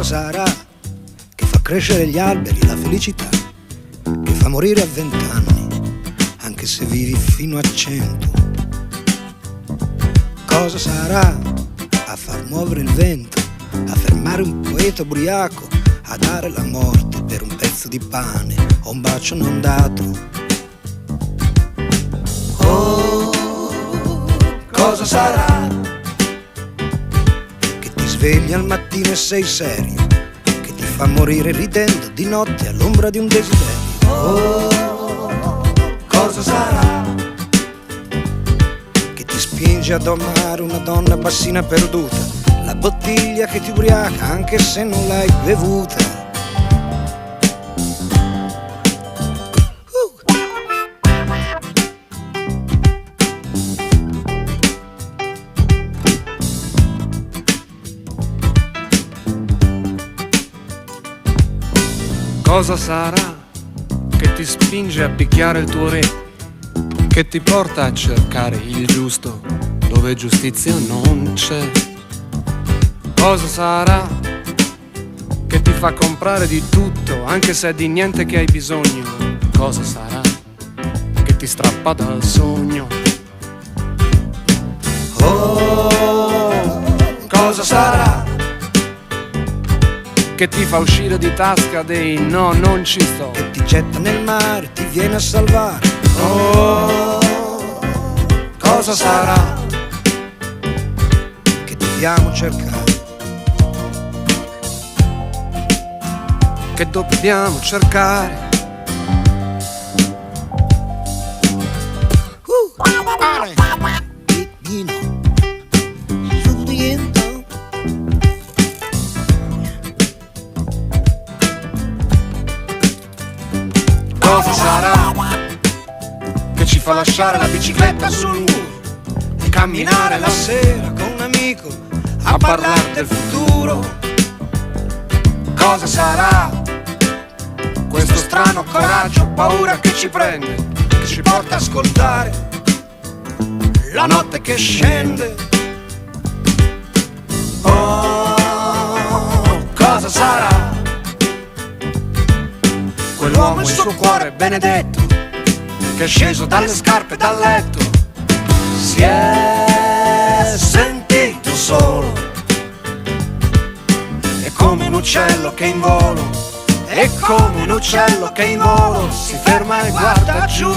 sarà che fa crescere gli alberi, la felicità, che fa morire a 20 anni, anche se vivi fino a 100? Cosa sarà a far muovere il vento, a fermare un poeta ubriaco, a dare la morte per un pezzo di pane o un bacio non dato? Oh, cosa sarà che ti svegli al mattino e sei serio, che ti fa morire ridendo di notte all'ombra di un desiderio? Oh, cosa sarà che ti spinge ad amare una donna bassina perduta, la bottiglia che ti ubriaca anche se non l'hai bevuta? Cosa sarà che ti spinge a picchiare il tuo re, che ti porta a cercare il giusto dove giustizia non c'è? Cosa sarà che ti fa comprare di tutto anche se è di niente che hai bisogno? Cosa sarà che ti strappa dal sogno? Oh, cosa sarà che ti fa uscire di tasca dei no, non ci sto, che ti getta nel mare, ti viene a salvare? Oh, cosa sarà che dobbiamo cercare, che dobbiamo cercare? Cosa sarà che ci fa lasciare la bicicletta sul muro e camminare la sera con un amico a parlare del futuro? Cosa sarà questo strano coraggio, paura che ci prende, che ci porta a ascoltare la notte che scende? Oh, cosa sarà quell'uomo, il suo cuore benedetto, che è sceso dalle scarpe dal letto, si è sentito solo, è come un uccello che in volo, è come un uccello che in volo si ferma e guarda giù.